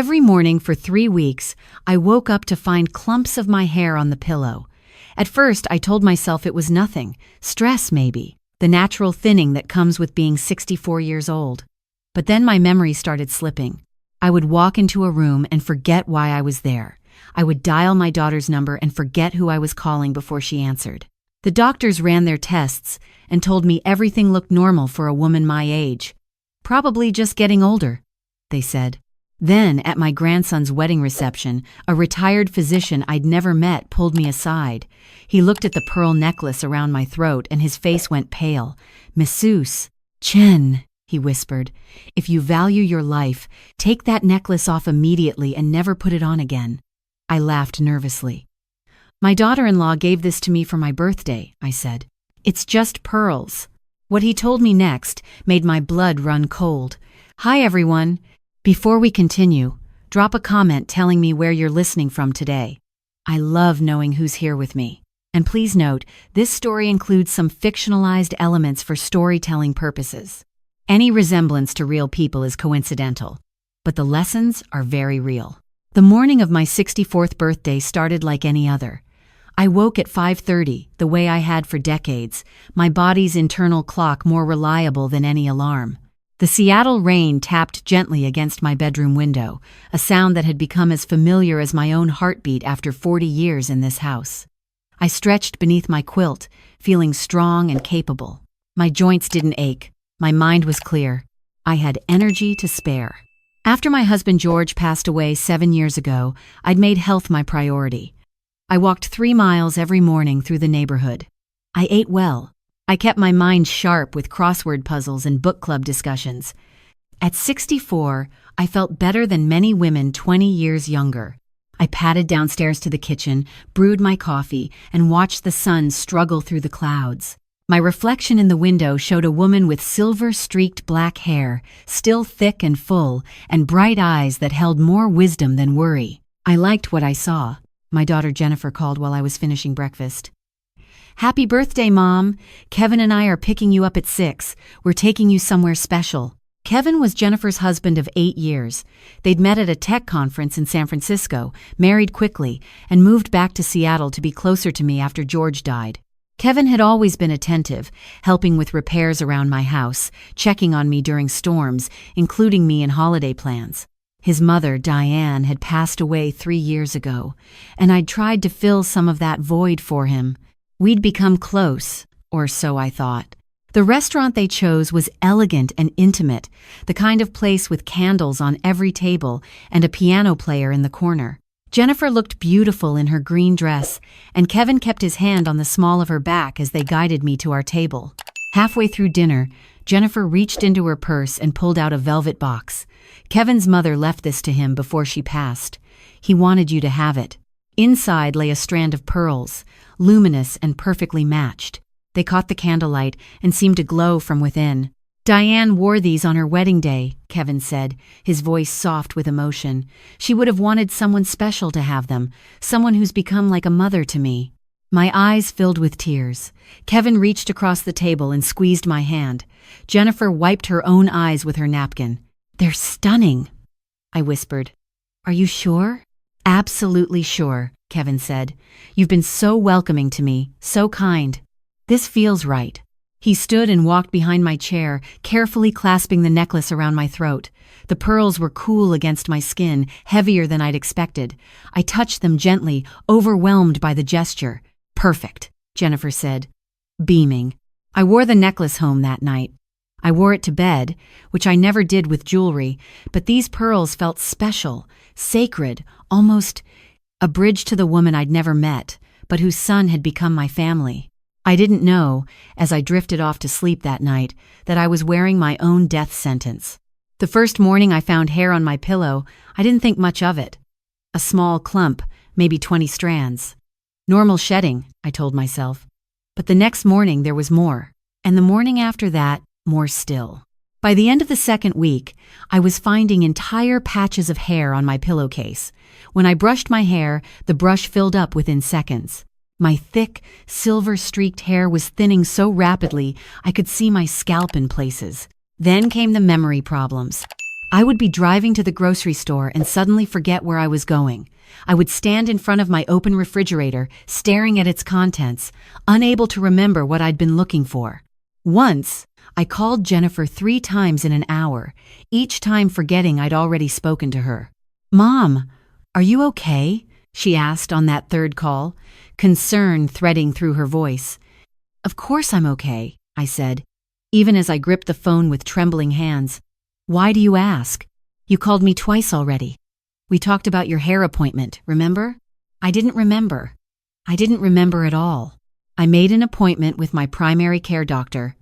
Every morning for 3 weeks, I woke up to find clumps of my hair on the pillow. At first, I told myself it was nothing, stress maybe, the natural thinning that comes with being 64 years old. But then my memory started slipping. I would walk into a room and forget why I was there. I would dial my daughter's number and forget who I was calling before she answered. The doctors ran their tests and told me everything looked normal for a woman my age. Probably just getting older, they said. Then, at my grandson's wedding reception, a retired physician I'd never met pulled me aside. He looked at the pearl necklace around my throat and his face went pale. "Masseuse, Chen," he whispered, "if you value your life, take that necklace off immediately and never put it on again." I laughed nervously. "My daughter-in-law gave this to me for my birthday," I said. "It's just pearls." What he told me next made my blood run cold. "Hi, everyone. Before we continue, drop a comment telling me where you're listening from today. I love knowing who's here with me. And please note, this story includes some fictionalized elements for storytelling purposes. Any resemblance to real people is coincidental, but the lessons are very real." The morning of my 64th birthday started like any other. I woke at 5:30, the way I had for decades, my body's internal clock more reliable than any alarm. The Seattle rain tapped gently against my bedroom window, a sound that had become as familiar as my own heartbeat after 40 years in this house. I stretched beneath my quilt, feeling strong and capable. My joints didn't ache. My mind was clear. I had energy to spare. After my husband George passed away 7 years ago, I'd made health my priority. I walked 3 miles every morning through the neighborhood. I ate well. I kept my mind sharp with crossword puzzles and book club discussions. At 64, I felt better than many women 20 years younger. I padded downstairs to the kitchen, brewed my coffee, and watched the sun struggle through the clouds. My reflection in the window showed a woman with silver-streaked black hair, still thick and full, and bright eyes that held more wisdom than worry. I liked what I saw, my daughter Jennifer called while I was finishing breakfast. "Happy birthday, Mom! Kevin and I are picking you up at 6. We're taking you somewhere special." Kevin was Jennifer's husband of 8 years. They'd met at a tech conference in San Francisco, married quickly, and moved back to Seattle to be closer to me after George died. Kevin had always been attentive, helping with repairs around my house, checking on me during storms, including me in holiday plans. His mother, Diane, had passed away 3 years ago, and I'd tried to fill some of that void for him. We'd become close, or so I thought. The restaurant they chose was elegant and intimate, the kind of place with candles on every table and a piano player in the corner. Jennifer looked beautiful in her green dress, and Kevin kept his hand on the small of her back as they guided me to our table. Halfway through dinner, Jennifer reached into her purse and pulled out a velvet box. Kevin's mother left this to him before she passed. "He wanted you to have it." Inside lay a strand of pearls, luminous and perfectly matched. They caught the candlelight and seemed to glow from within. "Diane wore these on her wedding day," Kevin said, his voice soft with emotion. "She would have wanted someone special to have them, someone who's become like a mother to me." My eyes filled with tears. Kevin reached across the table and squeezed my hand. Jennifer wiped her own eyes with her napkin. "They're stunning," I whispered. "Are you sure?" "Absolutely sure," Kevin said. "You've been so welcoming to me, so kind. This feels right." He stood and walked behind my chair, carefully clasping the necklace around my throat. The pearls were cool against my skin, heavier than I'd expected. I touched them gently, overwhelmed by the gesture. "Perfect," Jennifer said, beaming. I wore the necklace home that night. I wore it to bed, which I never did with jewelry, but these pearls felt special, sacred, almost a bridge to the woman I'd never met, but whose son had become my family. I didn't know, as I drifted off to sleep that night, that I was wearing my own death sentence. The first morning I found hair on my pillow, I didn't think much of it. A small clump, maybe 20 strands. Normal shedding, I told myself. But the next morning there was more, and the morning after that, more still. By the end of the second week, I was finding entire patches of hair on my pillowcase. When I brushed my hair, the brush filled up within seconds. My thick, silver-streaked hair was thinning so rapidly I could see my scalp in places. Then came the memory problems. I would be driving to the grocery store and suddenly forget where I was going. I would stand in front of my open refrigerator, staring at its contents, unable to remember what I'd been looking for. Once, I called Jennifer 3 times in an hour, each time forgetting I'd already spoken to her. "Mom, are you okay?" she asked on that third call, concern threading through her voice. "Of course I'm okay," I said, even as I gripped the phone with trembling hands. "Why do you ask? You called me twice already. We talked about your hair appointment, remember?" I didn't remember. I didn't remember at all. I made an appointment with my primary care doctor,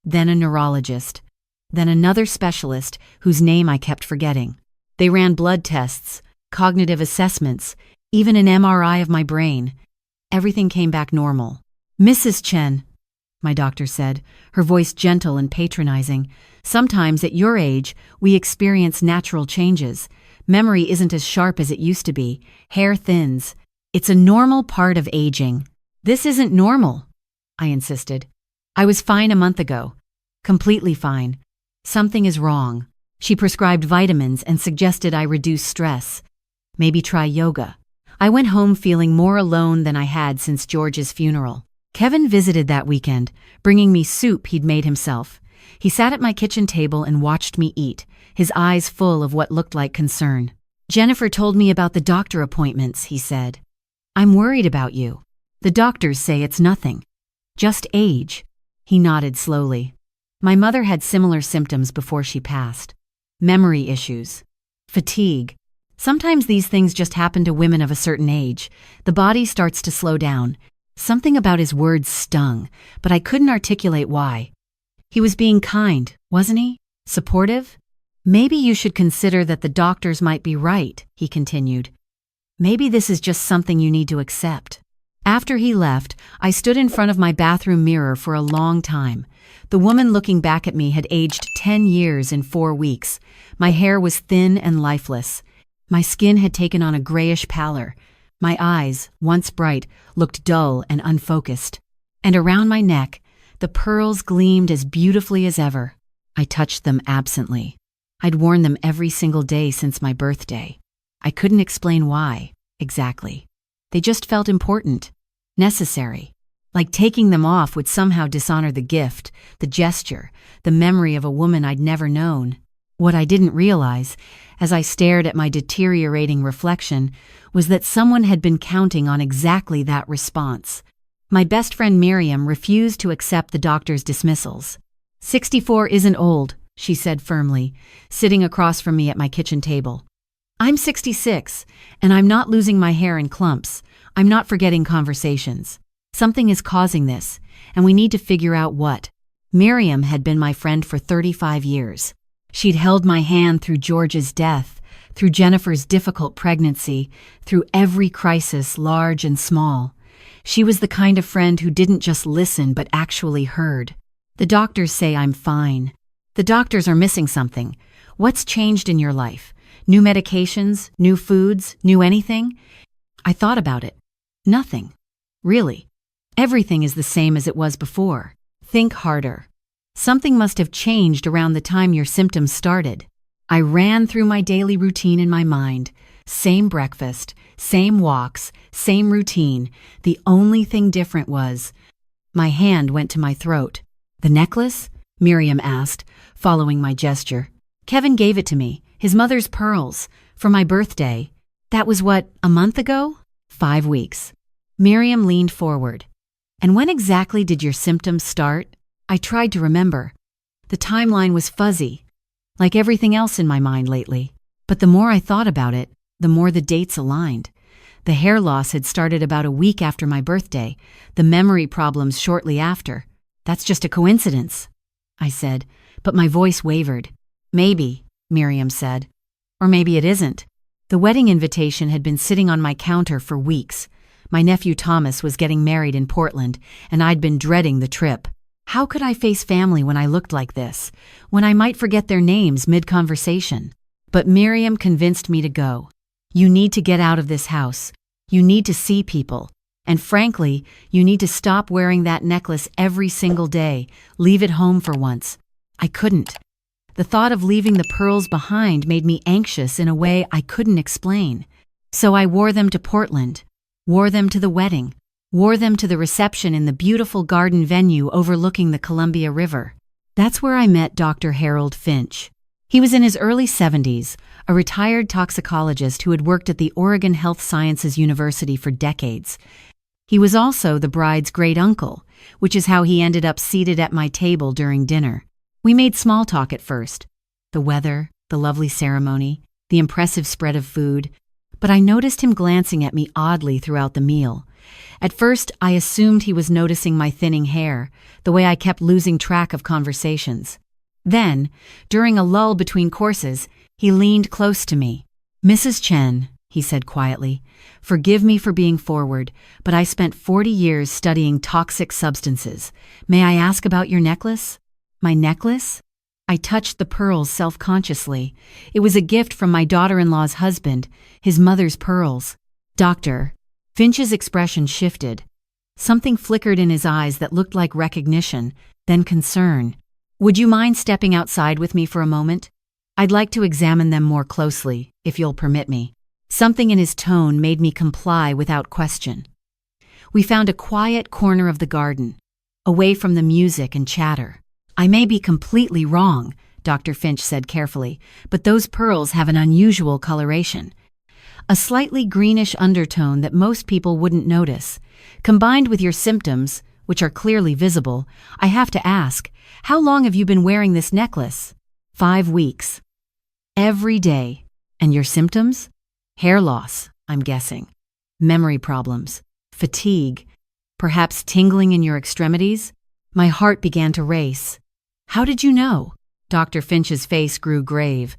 then a neurologist, then another specialist whose name I kept forgetting. They ran blood tests, cognitive assessments, even an MRI of my brain. Everything came back normal. "Mrs. Chen," my doctor said, her voice gentle and patronizing, "sometimes at your age, we experience natural changes. Memory isn't as sharp as it used to be. Hair thins. It's a normal part of aging." "This isn't normal," I insisted. "I was fine a month ago. Completely fine. Something is wrong." She prescribed vitamins and suggested I reduce stress. Maybe try yoga. I went home feeling more alone than I had since George's funeral. Kevin visited that weekend, bringing me soup he'd made himself. He sat at my kitchen table and watched me eat, his eyes full of what looked like concern. "Jennifer told me about the doctor appointments," he said. "I'm worried about you. The doctors say it's nothing. Just age." He nodded slowly. My mother had similar symptoms before she passed. Memory issues. Fatigue. Sometimes these things just happen to women of a certain age. The body starts to slow down. Something about his words stung, but I couldn't articulate why. He was being kind, wasn't he? Supportive? "Maybe you should consider that the doctors might be right," he continued. "Maybe this is just something you need to accept." After he left, I stood in front of my bathroom mirror for a long time. The woman looking back at me had aged 10 years in 4 weeks. My hair was thin and lifeless. My skin had taken on a grayish pallor. My eyes, once bright, looked dull and unfocused. And around my neck, the pearls gleamed as beautifully as ever. I touched them absently. I'd worn them every single day since my birthday. I couldn't explain why, exactly. They just felt important, necessary. Like taking them off would somehow dishonor the gift, the gesture, the memory of a woman I'd never known. What I didn't realize, as I stared at my deteriorating reflection, was that someone had been counting on exactly that response. My best friend Miriam refused to accept the doctor's dismissals. 64 isn't old," she said firmly, sitting across from me at my kitchen table. "I'm 66, and I'm not losing my hair in clumps. I'm not forgetting conversations. Something is causing this, and we need to figure out what." Miriam had been my friend for 35 years. She'd held my hand through George's death, through Jennifer's difficult pregnancy, through every crisis, large and small. She was the kind of friend who didn't just listen but actually heard. "The doctors say I'm fine." The doctors are missing something. What's changed in your life? New medications, new foods, new anything? I thought about it. Nothing. Really. Everything is the same as it was before. Think harder. Something must have changed around the time your symptoms started. I ran through my daily routine in my mind. Same breakfast, same walks, same routine. The only thing different was... My hand went to my throat. "The necklace?" Miriam asked, following my gesture. "Kevin gave it to me, his mother's pearls, for my birthday. That was what, a month ago? 5 weeks. Miriam leaned forward. "And when exactly did your symptoms start?" I tried to remember. The timeline was fuzzy, like everything else in my mind lately. But the more I thought about it, the more the dates aligned. The hair loss had started about a week after my birthday, the memory problems shortly after. "That's just a coincidence," I said, but my voice wavered. "Maybe," Miriam said. "Or maybe it isn't." The wedding invitation had been sitting on my counter for weeks. My nephew Thomas was getting married in Portland, and I'd been dreading the trip. How could I face family when I looked like this, when I might forget their names mid-conversation? But Miriam convinced me to go. "You need to get out of this house. You need to see people. And frankly, you need to stop wearing that necklace every single day. Leave it home for once." I couldn't. The thought of leaving the pearls behind made me anxious in a way I couldn't explain. So I wore them to Portland, wore them to the wedding, wore them to the reception in the beautiful garden venue overlooking the Columbia River. That's where I met Dr. Harold Finch. He was in his early 70s, a retired toxicologist who had worked at the Oregon Health Sciences University for decades. He was also the bride's great-uncle, which is how he ended up seated at my table during dinner. We made small talk at first. The weather, the lovely ceremony, the impressive spread of food. But I noticed him glancing at me oddly throughout the meal. At first, I assumed he was noticing my thinning hair, the way I kept losing track of conversations. Then, during a lull between courses, he leaned close to me. "Mrs. Chen," he said quietly, "forgive me for being forward, but I spent 40 years studying toxic substances. May I ask about your necklace?" "My necklace?" I touched the pearls self-consciously. It was a gift from my daughter-in-law's husband, his mother's pearls. "Doctor." Finch's expression shifted. Something flickered in his eyes that looked like recognition, then concern. "Would you mind stepping outside with me for a moment? I'd like to examine them more closely, if you'll permit me." Something in his tone made me comply without question. We found a quiet corner of the garden, away from the music and chatter. "I may be completely wrong," Dr. Finch said carefully, "but those pearls have an unusual coloration. A slightly greenish undertone that most people wouldn't notice. Combined with your symptoms, which are clearly visible, I have to ask, how long have you been wearing this necklace?" 5 weeks. "Every day. And your symptoms?" "Hair loss, I'm guessing. Memory problems. Fatigue. Perhaps tingling in your extremities?" My heart began to race. "How did you know?" Dr. Finch's face grew grave.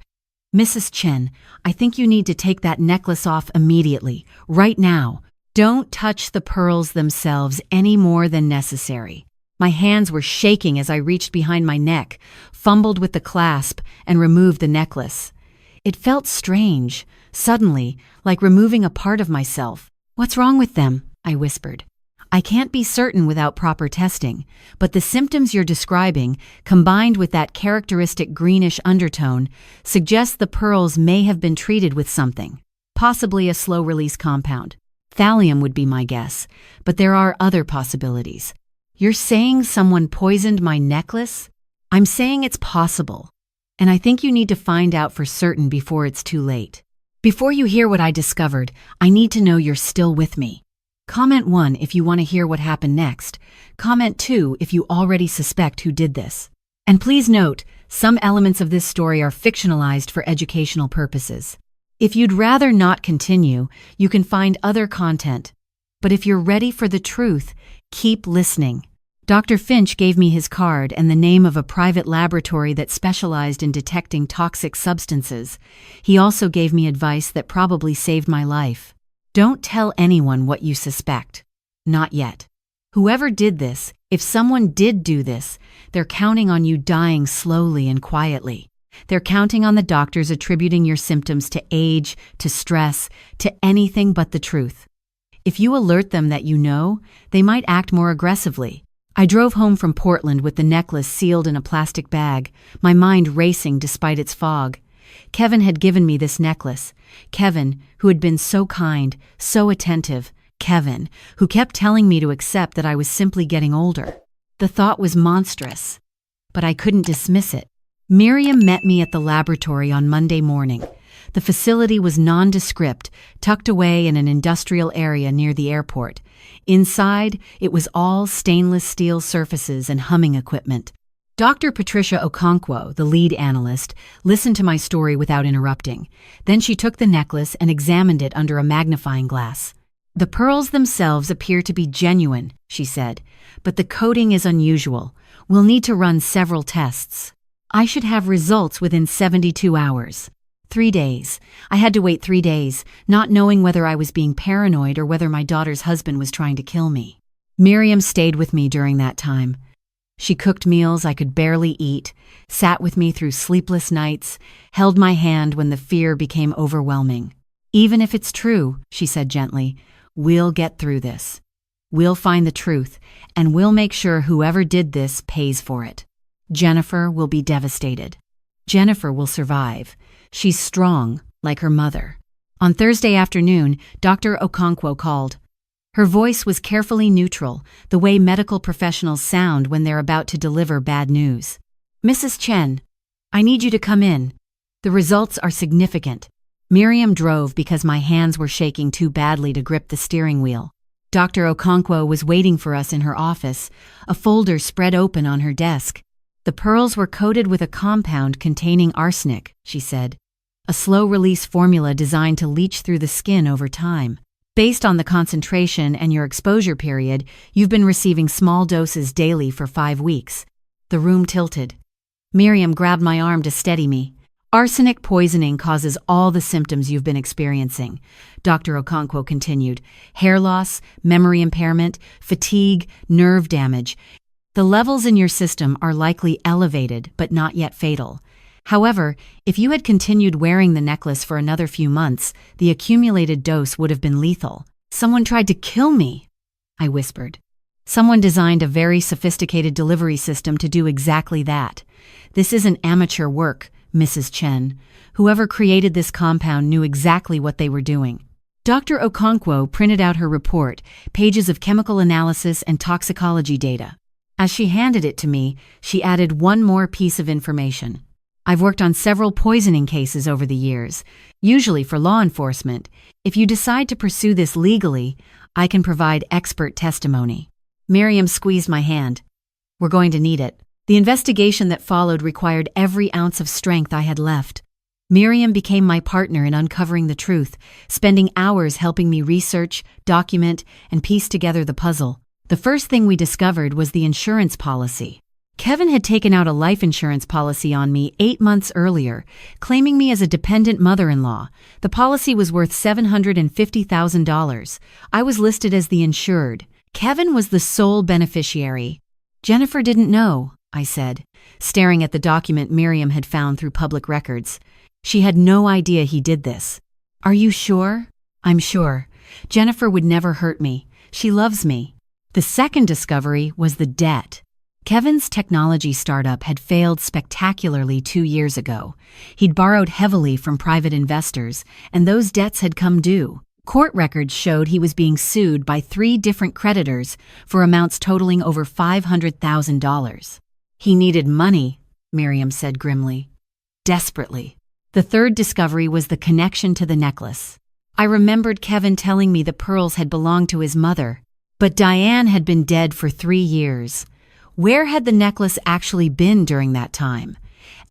"Mrs. Chen, I think you need to take that necklace off immediately, right now. Don't touch the pearls themselves any more than necessary." My hands were shaking as I reached behind my neck, fumbled with the clasp, and removed the necklace. It felt strange, suddenly, like removing a part of myself. "What's wrong with them?" I whispered. "I can't be certain without proper testing, but the symptoms you're describing, combined with that characteristic greenish undertone, suggest the pearls may have been treated with something, possibly a slow-release compound. Thallium would be my guess, but there are other possibilities." "You're saying someone poisoned my necklace?" "I'm saying it's possible, and I think you need to find out for certain before it's too late. Before you hear what I discovered, I need to know you're still with me. Comment 1 if you want to hear what happened next. Comment 2 if you already suspect who did this. And please note, some elements of this story are fictionalized for educational purposes. If you'd rather not continue, you can find other content. But if you're ready for the truth, keep listening. Dr. Finch gave me his card and the name of a private laboratory that specialized in detecting toxic substances. He also gave me advice that probably saved my life. Don't tell anyone what you suspect. Not yet. Whoever did this, if someone did do this, they're counting on you dying slowly and quietly. They're counting on the doctors attributing your symptoms to age, to stress, to anything but the truth. If you alert them that you know, they might act more aggressively. I drove home from Portland with the necklace sealed in a plastic bag, my mind racing despite its fog. Kevin had given me this necklace. Kevin, who had been so kind, so attentive. Kevin, who kept telling me to accept that I was simply getting older. The thought was monstrous, but I couldn't dismiss it. Miriam met me at the laboratory on Monday morning. The facility was nondescript, tucked away in an industrial area near the airport. Inside, it was all stainless steel surfaces and humming equipment. Dr. Patricia Okonkwo, the lead analyst, listened to my story without interrupting. Then she took the necklace and examined it under a magnifying glass. "The pearls themselves appear to be genuine," she said, "but the coating is unusual. We'll need to run several tests. I should have results within 72 hours. 3 days. I had to wait 3 days, not knowing whether I was being paranoid or whether my daughter's husband was trying to kill me. Miriam stayed with me during that time. She cooked meals I could barely eat, sat with me through sleepless nights, held my hand when the fear became overwhelming. "Even if it's true," she said gently, "we'll get through this. We'll find the truth, and we'll make sure whoever did this pays for it. Jennifer will be devastated." Jennifer will survive. She's strong, like her mother. On Thursday afternoon, Dr. Okonkwo called. Her voice was carefully neutral, the way medical professionals sound when they're about to deliver bad news. Mrs. Chen, I need you to come in. The results are significant. Miriam drove because my hands were shaking too badly to grip the steering wheel. Dr. Okonkwo was waiting for us in her office, a folder spread open on her desk. The pearls were coated with a compound containing arsenic, she said. A slow-release formula designed to leach through the skin over time. Based on the concentration and your exposure period, you've been receiving small doses daily for 5 weeks. The room tilted. Miriam grabbed my arm to steady me. Arsenic poisoning causes all the symptoms you've been experiencing, Dr. Okonkwo continued. Hair loss, memory impairment, fatigue, nerve damage. The levels in your system are likely elevated, but not yet fatal. However, if you had continued wearing the necklace for another few months, the accumulated dose would have been lethal. Someone tried to kill me, I whispered. Someone designed a very sophisticated delivery system to do exactly that. This isn't amateur work, Mrs. Chen. Whoever created this compound knew exactly what they were doing. Dr. Okonkwo printed out her report, pages of chemical analysis and toxicology data. As she handed it to me, she added one more piece of information. I've worked on several poisoning cases over the years, usually for law enforcement. If you decide to pursue this legally, I can provide expert testimony. Miriam squeezed my hand. We're going to need it. The investigation that followed required every ounce of strength I had left. Miriam became my partner in uncovering the truth, spending hours helping me research, document, and piece together the puzzle. The first thing we discovered was the insurance policy. Kevin had taken out a life insurance policy on me 8 months earlier, claiming me as a dependent mother-in-law. The policy was worth $750,000. I was listed as the insured. Kevin was the sole beneficiary. Jennifer didn't know, I said, staring at the document Miriam had found through public records. She had no idea he did this. Are you sure? I'm sure. Jennifer would never hurt me. She loves me. The second discovery was the debt. Kevin's technology startup had failed spectacularly 2 years ago. He'd borrowed heavily from private investors, and those debts had come due. Court records showed he was being sued by 3 different creditors for amounts totaling over $500,000. He needed money, Miriam said grimly. Desperately. The third discovery was the connection to the necklace. I remembered Kevin telling me the pearls had belonged to his mother, but Diane had been dead for 3 years. Where had the necklace actually been during that time?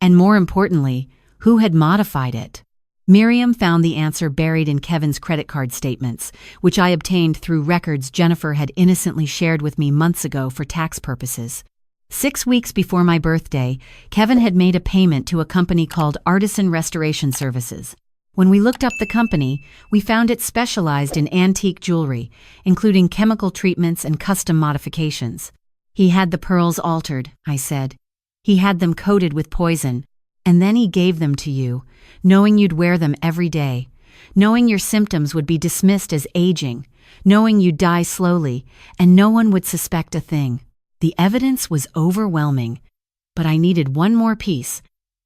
And more importantly, who had modified it? Miriam found the answer buried in Kevin's credit card statements, which I obtained through records Jennifer had innocently shared with me months ago for tax purposes. 6 weeks before my birthday, Kevin had made a payment to a company called Artisan Restoration Services. When we looked up the company, we found it specialized in antique jewelry, including chemical treatments and custom modifications. He had the pearls altered, I said. He had them coated with poison, and then he gave them to you, knowing you'd wear them every day, knowing your symptoms would be dismissed as aging, knowing you'd die slowly, and no one would suspect a thing. The evidence was overwhelming, but I needed one more piece,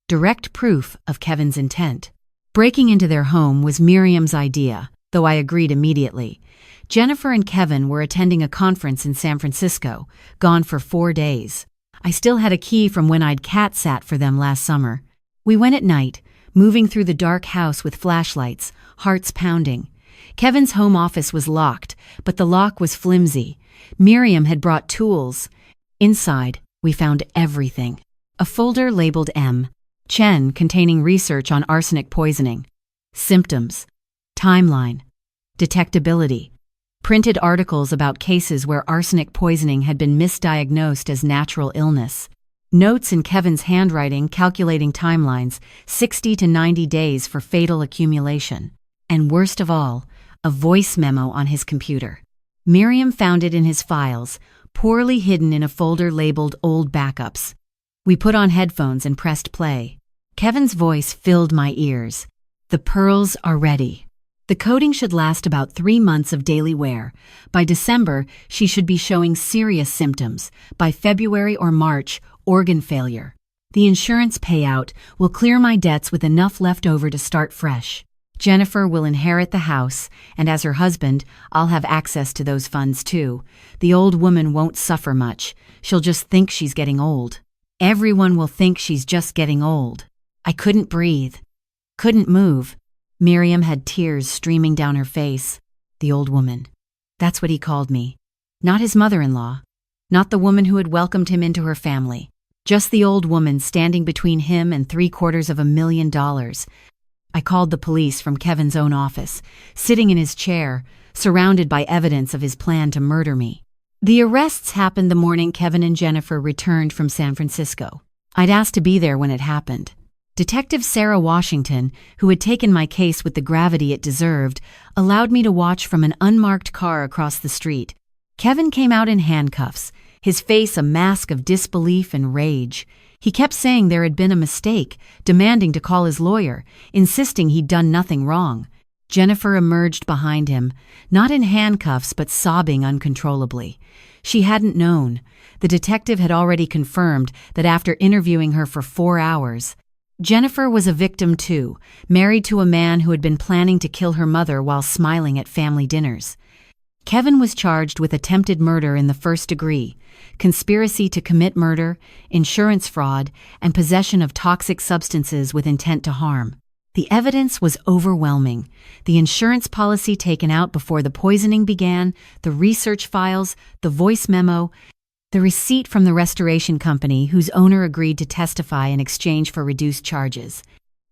direct proof of Kevin's intent. Breaking into their home was Miriam's idea, though I agreed immediately. Jennifer and Kevin were attending a conference in San Francisco, gone for 4 days. I still had a key from when I'd cat-sat for them last summer. We went at night, moving through the dark house with flashlights, hearts pounding. Kevin's home office was locked, but the lock was flimsy. Miriam had brought tools. Inside, we found everything. A folder labeled M. Chen containing research on arsenic poisoning. Symptoms. Timeline. Detectability. Printed articles about cases where arsenic poisoning had been misdiagnosed as natural illness. Notes in Kevin's handwriting calculating timelines, 60 to 90 days for fatal accumulation. And worst of all, a voice memo on his computer. Miriam found it in his files, poorly hidden in a folder labeled Old Backups. We put on headphones and pressed play. Kevin's voice filled my ears. The pearls are ready. The coating should last about 3 months of daily wear. By December, she should be showing serious symptoms. By February or March, organ failure. The insurance payout will clear my debts with enough left over to start fresh. Jennifer will inherit the house, and as her husband, I'll have access to those funds too. The old woman won't suffer much. She'll just think she's getting old. Everyone will think she's just getting old. I couldn't breathe. Couldn't move. Miriam had tears streaming down her face. The old woman. That's what he called me. Not his mother-in-law. Not the woman who had welcomed him into her family. Just the old woman standing between him and $750,000. I called the police from Kevin's own office, sitting in his chair, surrounded by evidence of his plan to murder me. The arrests happened the morning Kevin and Jennifer returned from San Francisco. I'd asked to be there when it happened. Detective Sarah Washington, who had taken my case with the gravity it deserved, allowed me to watch from an unmarked car across the street. Kevin came out in handcuffs, his face a mask of disbelief and rage. He kept saying there had been a mistake, demanding to call his lawyer, insisting he'd done nothing wrong. Jennifer emerged behind him, not in handcuffs but sobbing uncontrollably. She hadn't known. The detective had already confirmed that after interviewing her for 4 hours. Jennifer was a victim too, married to a man who had been planning to kill her mother while smiling at family dinners. Kevin was charged with attempted murder in the first degree, conspiracy to commit murder, insurance fraud, and possession of toxic substances with intent to harm. The evidence was overwhelming. The insurance policy taken out before the poisoning began, the research files, the voice memo, the receipt from the restoration company whose owner agreed to testify in exchange for reduced charges.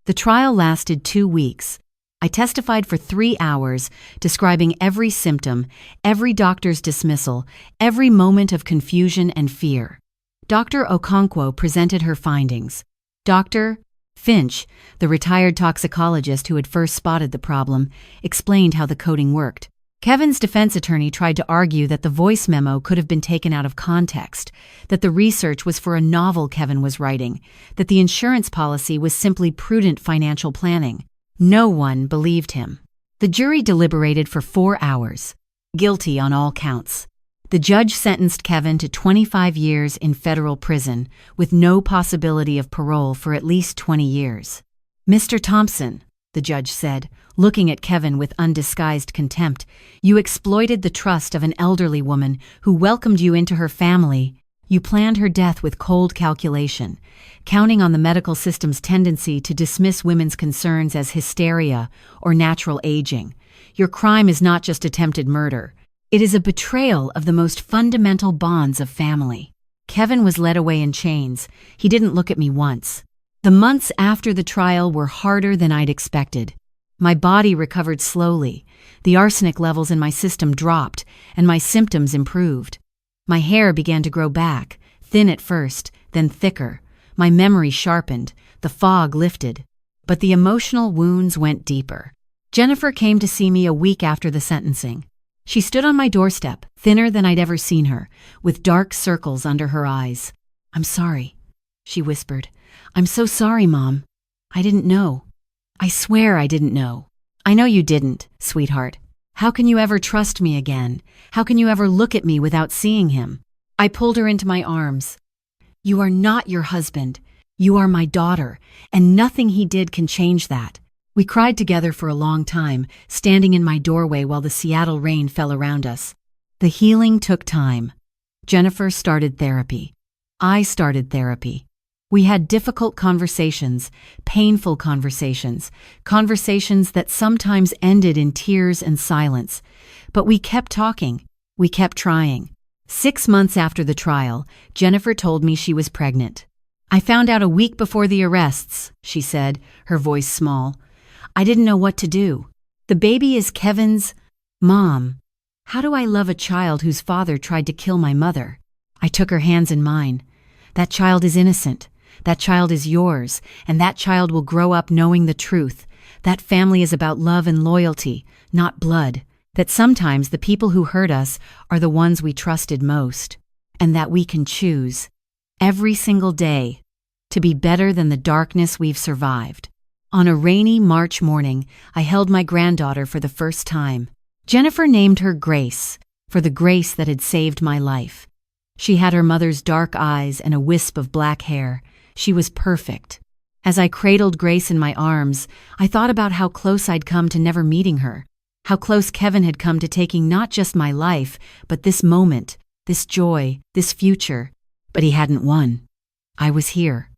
The trial lasted 2 weeks. I testified for 3 hours, describing every symptom, every doctor's dismissal, every moment of confusion and fear. Dr. Okonkwo presented her findings. Dr. Finch, the retired toxicologist who had first spotted the problem, explained how the coding worked. Kevin's defense attorney tried to argue that the voice memo could have been taken out of context, that the research was for a novel Kevin was writing, that the insurance policy was simply prudent financial planning. No one believed him. The jury deliberated for 4 hours. Guilty on all counts. The judge sentenced Kevin to 25 years in federal prison, with no possibility of parole for at least 20 years. Mr. Thompson, the judge said, looking at Kevin with undisguised contempt, you exploited the trust of an elderly woman who welcomed you into her family. You planned her death with cold calculation, counting on the medical system's tendency to dismiss women's concerns as hysteria or natural aging. Your crime is not just attempted murder. It is a betrayal of the most fundamental bonds of family. Kevin was led away in chains. He didn't look at me once. The months after the trial were harder than I'd expected. My body recovered slowly. The arsenic levels in my system dropped, and my symptoms improved. My hair began to grow back, thin at first, then thicker. My memory sharpened, the fog lifted. But the emotional wounds went deeper. Jennifer came to see me a week after the sentencing. She stood on my doorstep, thinner than I'd ever seen her, with dark circles under her eyes. I'm sorry, she whispered. I'm so sorry, Mom. I didn't know. I swear I didn't know. I know you didn't, sweetheart. How can you ever trust me again? How can you ever look at me without seeing him? I pulled her into my arms. You are not your husband. You are my daughter, and nothing he did can change that. We cried together for a long time, standing in my doorway while the Seattle rain fell around us. The healing took time. Jennifer started therapy. I started therapy. We had difficult conversations, painful conversations, conversations that sometimes ended in tears and silence. But we kept talking. We kept trying. 6 months after the trial, Jennifer told me she was pregnant. I found out a week before the arrests, she said, her voice small. I didn't know what to do. The baby is Kevin's. Mom, how do I love a child whose father tried to kill my mother? I took her hands in mine. That child is innocent. That child is yours, and that child will grow up knowing the truth. That family is about love and loyalty, not blood. That sometimes the people who hurt us are the ones we trusted most. And that we can choose, every single day, to be better than the darkness we've survived. On a rainy March morning, I held my granddaughter for the first time. Jennifer named her Grace, for the grace that had saved my life. She had her mother's dark eyes and a wisp of black hair. She was perfect. As I cradled Grace in my arms, I thought about how close I'd come to never meeting her, how close Kevin had come to taking not just my life, but this moment, this joy, this future. But he hadn't won. I was here.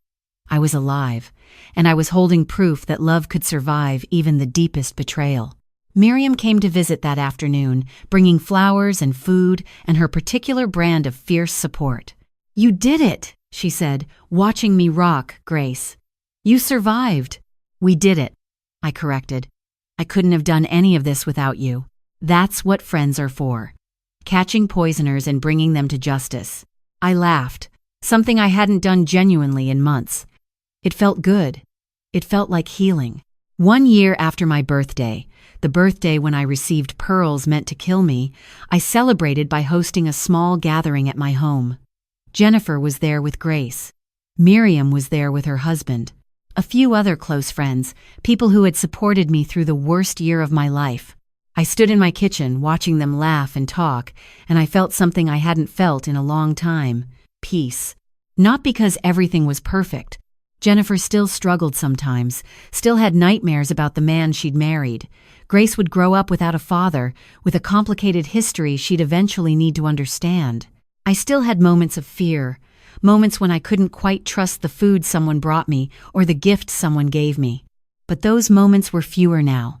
I was alive, and I was holding proof that love could survive even the deepest betrayal. Miriam came to visit that afternoon, bringing flowers and food and her particular brand of fierce support. "You did it," she said, watching me rock, Grace. "You survived." "We did it," I corrected. "I couldn't have done any of this without you. That's what friends are for. Catching poisoners and bringing them to justice." I laughed, something I hadn't done genuinely in months. It felt good. It felt like healing. 1 year after my birthday, the birthday when I received pearls meant to kill me, I celebrated by hosting a small gathering at my home. Jennifer was there with Grace. Miriam was there with her husband. A few other close friends, people who had supported me through the worst year of my life. I stood in my kitchen watching them laugh and talk, and I felt something I hadn't felt in a long time: peace. Not because everything was perfect. Jennifer still struggled sometimes, still had nightmares about the man she'd married. Grace would grow up without a father, with a complicated history she'd eventually need to understand. I still had moments of fear, moments when I couldn't quite trust the food someone brought me or the gift someone gave me. But those moments were fewer now.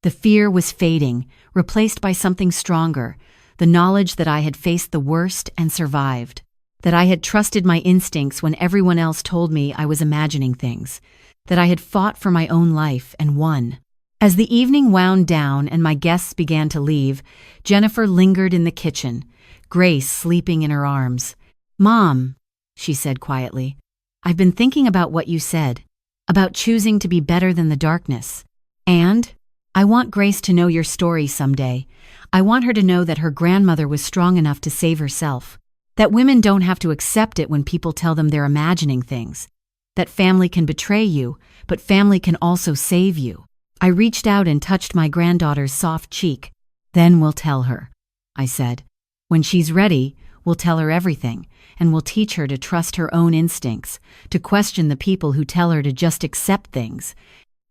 The fear was fading, replaced by something stronger, the knowledge that I had faced the worst and survived. That I had trusted my instincts when everyone else told me I was imagining things, that I had fought for my own life and won. As the evening wound down and my guests began to leave, Jennifer lingered in the kitchen, Grace sleeping in her arms. "Mom," she said quietly, "I've been thinking about what you said, about choosing to be better than the darkness. And I want Grace to know your story someday. I want her to know that her grandmother was strong enough to save herself. That women don't have to accept it when people tell them they're imagining things. That family can betray you, but family can also save you." I reached out and touched my granddaughter's soft cheek. "Then we'll tell her," I said. "When she's ready, we'll tell her everything, and we'll teach her to trust her own instincts, to question the people who tell her to just accept things,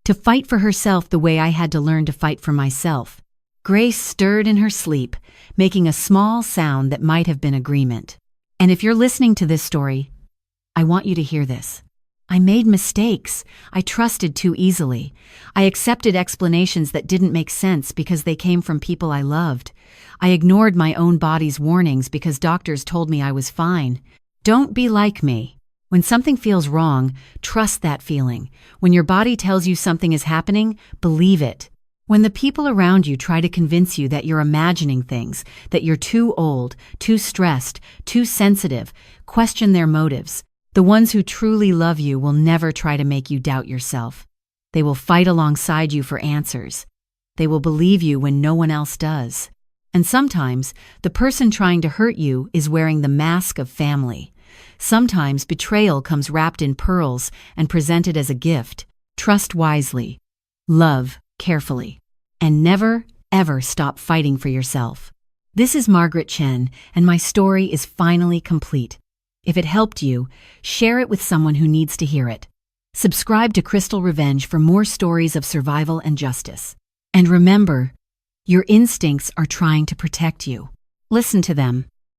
to fight for herself the way I had to learn to fight for myself." Grace stirred in her sleep, making a small sound that might have been agreement. And if you're listening to this story, I want you to hear this. I made mistakes. I trusted too easily. I accepted explanations that didn't make sense because they came from people I loved. I ignored my own body's warnings because doctors told me I was fine. Don't be like me. When something feels wrong, trust that feeling. When your body tells you something is happening, believe it. When the people around you try to convince you that you're imagining things, that you're too old, too stressed, too sensitive, question their motives. The ones who truly love you will never try to make you doubt yourself. They will fight alongside you for answers. They will believe you when no one else does. And sometimes, the person trying to hurt you is wearing the mask of family. Sometimes betrayal comes wrapped in pearls and presented as a gift. Trust wisely. Love carefully. And never, ever stop fighting for yourself. This is Margaret Chen, and my story is finally complete. If it helped you, share it with someone who needs to hear it. Subscribe to Crystal Revenge for more stories of survival and justice. And remember, your instincts are trying to protect you. Listen to them.